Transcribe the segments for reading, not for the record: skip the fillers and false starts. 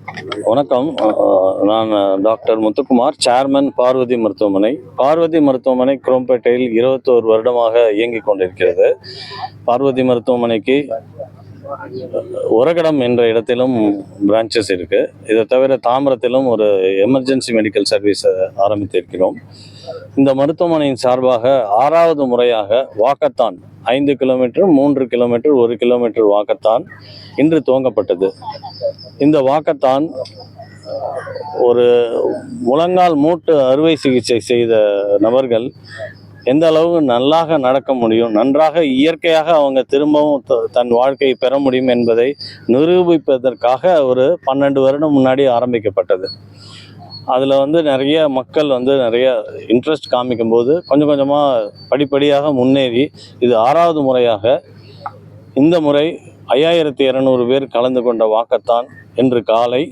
வணக்கம். நான் doctor Muthukumar, chairman Parvati மருத்துவமனை. பார்வதி மருத்துவமனை குரோம்பேட்டையில் 21 வருடமாக இயங்கிக் கொண்டிருக்கிறது. பார்வதி மருத்துவமனைக்கு உரகடம் என்ற இடத்திலும் பிரான்ச்சஸ் இருக்கு. இதை தவிர தாம்பரத்திலும் ஒரு எமர்ஜென்சி மெடிக்கல் சர்வீஸ் ஆரம்பித்திருக்கிறோம். இந்த மருத்துவமனையின் சார்பாக 6வது முறையாக walkathon 5 kilometre, 3 kilometre, 1 kilometre walkathon இன்று துவங்கப்பட்டது. இந்த வாக்கத்தான் ஒரு முழங்கால் மூட்டு அறுவை சிகிச்சை செய்த நபர்கள் எந்த அளவு நல்லாக நடக்க முடியும், நன்றாக இயற்கையாக அவங்க திரும்பவும் தன் வாழ்க்கையை பெற முடியும் என்பதை நிரூபிப்பதற்காக ஒரு 12 வருடம் முன்னாடி ஆரம்பிக்கப்பட்டது. அதில் நிறைய மக்கள் நிறைய இன்ட்ரெஸ்ட் காமிக்கும் போது கொஞ்சம் கொஞ்சமாக படிப்படியாக முன்னேறி இது 6வது முறையாக இந்த முறை 5200 பேர் கலந்து கொண்ட வாக்கத்தான் இன்று காலை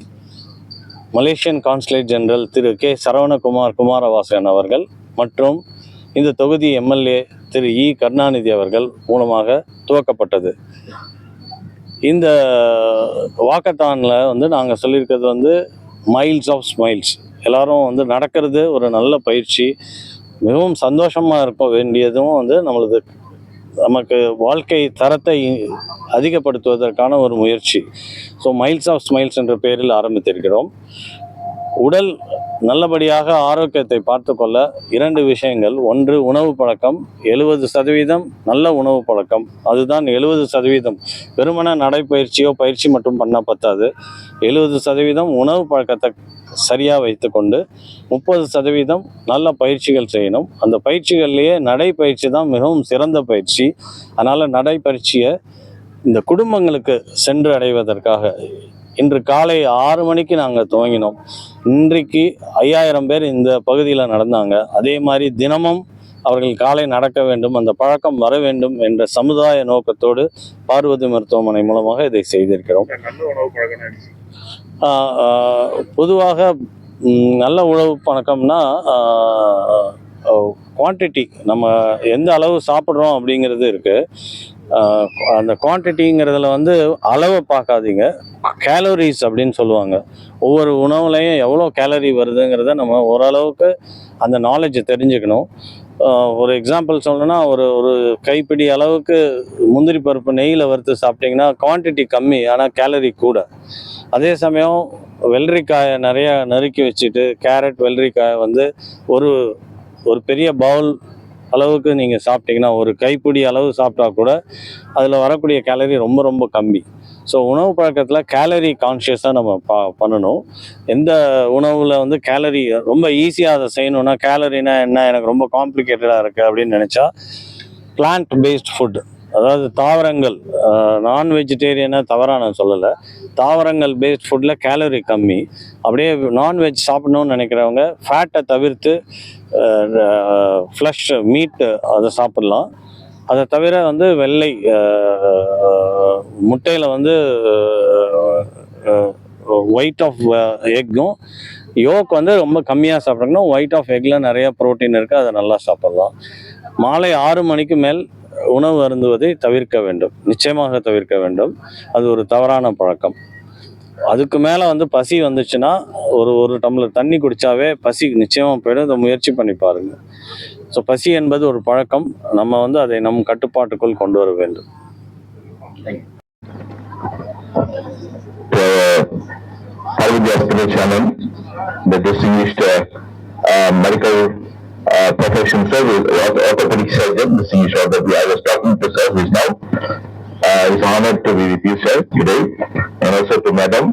மலேசியன் கான்சுலேட் ஜெனரல் திரு கே சரவணகுமார் குமாரவாசன் அவர்கள் மற்றும் இந்த தொகுதி எம்எல்ஏ திரு இ கருணாநிதி அவர்கள் மூலமாக துவக்கப்பட்டது. இந்த வாக்கத்தானில் நாங்கள் சொல்லியிருக்கிறது மைல்ஸ் ஆஃப் ஸ்மைல்ஸ். எல்லாரும் நடக்கிறது ஒரு நல்ல பயிற்சி. மிகவும் சந்தோஷமாக இருக்க வேண்டியதும் நமக்கு வாழ்க்கை தரத்தை அதிகப்படுத்துவதற்கான ஒரு முயற்சி. ஸோ மைல்ஸ் ஆஃப் ஸ்மைல்ஸ் என்ற பெயரில் ஆரம்பித்திருக்கிறோம். உடல் நல்லபடியாக ஆரோக்கியத்தை பார்த்து கொள்ள 2 விஷயங்கள். ஒன்று, உணவு பழக்கம். 70% நல்ல உணவு பழக்கம். அதுதான் 70%. வெறுமன நடைப்பயிற்சியோ பயிற்சி மட்டும் பண்ணால் பத்தாது. 70% உணவு பழக்கத்தை சரியாக வைத்து கொண்டு 30% நல்ல பயிற்சிகள் செய்யணும். அந்த பயிற்சிகள்லேயே நடைப்பயிற்சி தான் மிகவும் சிறந்த பயிற்சி. அதனால் நடைப்பயிற்சியை இந்த குடும்பங்களுக்கு சென்று அடைவதற்காக இன்று காலை 6 மணிக்கு நாங்கள் துவங்கினோம். இன்றைக்கு 5000 பேர் இந்த பகுதியில் நடந்தாங்க. அதே மாதிரி தினமும் அவர்கள் காலை நடக்க வேண்டும், அந்த பழக்கம் வர வேண்டும் என்ற சமுதாய நோக்கத்தோடு பார்வதி மருத்துவமனை மூலமாக இதை செய்திருக்கிறோம். பொதுவாக நல்ல உணவு பழக்கம்னா குவான்டிட்டி, நம்ம எந்த அளவு சாப்பிட்றோம் அப்படிங்கிறது இருக்குது. அந்த குவான்டிட்டிங்கிறதுல அளவை பார்க்காதீங்க, கேலரிஸ் அப்படின்னு சொல்லுவாங்க. ஒவ்வொரு உணவுலையும் எவ்வளோ கேலரி வருதுங்கிறத நம்ம ஓரளவுக்கு அந்த நாலேஜை தெரிஞ்சுக்கணும். ஒரு எக்ஸாம்பிள் சொல்லணும்னா, ஒரு கைப்பிடி அளவுக்கு முந்திரி பருப்பு நெய்யில் வறுத்து சாப்பிட்டிங்கன்னா குவான்டிட்டி கம்மி, ஆனால் கேலரி கூட. அதே சமயம் வெள்ளரிக்காயை நிறையா நறுக்கி வச்சுட்டு, கேரட் வெள்ளரிக்காயை ஒரு பெரிய பவுல் அளவுக்கு நீங்கள் சாப்பிட்டிங்கன்னா, ஒரு கைப்பிடி அளவு சாப்பிட்டா கூட அதில் வரக்கூடிய கேலரி ரொம்ப ரொம்ப கம்மி. ஸோ உணவு பழக்கத்தில் கேலரி கான்ஷியஸாக நம்ம பண்ணணும். எந்த உணவில் கேலரி ரொம்ப ஈஸியாக அதை செய்யணுன்னா, கேலரினா என்ன, எனக்கு ரொம்ப காம்ப்ளிகேட்டடாக இருக்குது அப்படின்னு நினச்சா, பிளான்ட் பேஸ்ட் ஃபுட், அதாவது தாவரங்கள், நான் வெஜிடேரியனாக தவறாக நான் சொல்லலை, தாவரங்கள் பேஸ்ட் ஃபுட்டில் கேலரி கம்மி. அப்படியே நான்வெஜ் சாப்பிடணும்னு நினைக்கிறவங்க ஃபேட்டை தவிர்த்து ஃப்ளஷ் மீட்டு அதை சாப்பிட்லாம். அதை தவிர வெள்ளை முட்டையில் ஒயிட் ஆஃப் எக்கும் யோக் ரொம்ப கம்மியாக சாப்பிட்றோங்கன்னா ஒயிட் ஆஃப் எக்கில் நிறையா ப்ரோட்டீன் இருக்குது, அதை நல்லா சாப்பிட்லாம். மாலை 6 மணிக்கு மேல் உணவு அருந்துவதை தவிர்க்க வேண்டும், நிச்சயமாக தவிர்க்க வேண்டும். அது ஒரு தவறான பழக்கம். அதுக்கு மேலே பசி வந்துச்சுன்னா ஒரு டம்ளர் தண்ணி குடித்தாவே பசி நிச்சயமாக போயிடும். இதை முயற்சி பண்ணி பாருங்கள். ஸோ பசி என்பது ஒரு பழக்கம், நம்ம அதை நம் கட்டுப்பாட்டுக்குள் கொண்டு வர வேண்டும். The distinguished medical profession service, orthopedic surgeon, distinguished orthopedic. I was talking to sir, who is now is honored to be with you, sir, today, and also to Madam.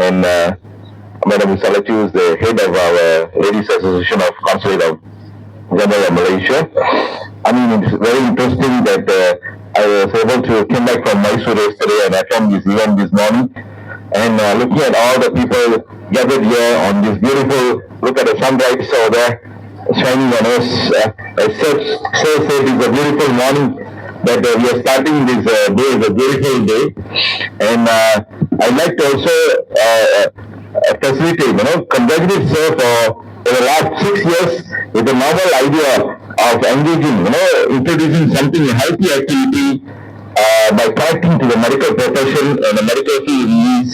And Madam Salatu is the head of our Ladies Association of Consulate of General of Malaysia. I mean, it's very interesting that I was able to come back from Mysore yesterday and attend this event this morning. And looking at all the people gathered here on this beautiful, look at the sunrise over there shining on us. As such, so said, it's a beautiful morning that we are starting this day. It's a beautiful day. And I'd like to also facilitate, congratulate sir for the last 6 years with the novel idea of engaging, introducing something, a healthy activity by connecting to the medical profession and the medical field needs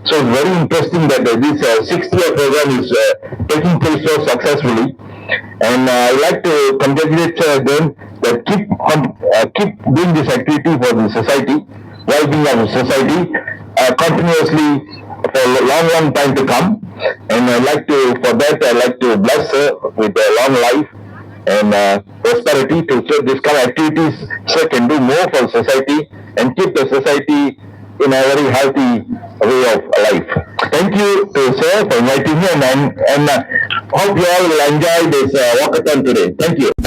So it's very interesting that this 6th-year program is taking place so successfully. And I like to congratulate them that keep doing this activity for the society, well-being of the society, continuously for a long time to come. And for that, I like to bless her with a long life and prosperity to so this kind of activities so can do more for society and keep the society in a very healthy way of life. Thank you to sir for inviting me and hope you all will enjoy this walkathon today. Thank you.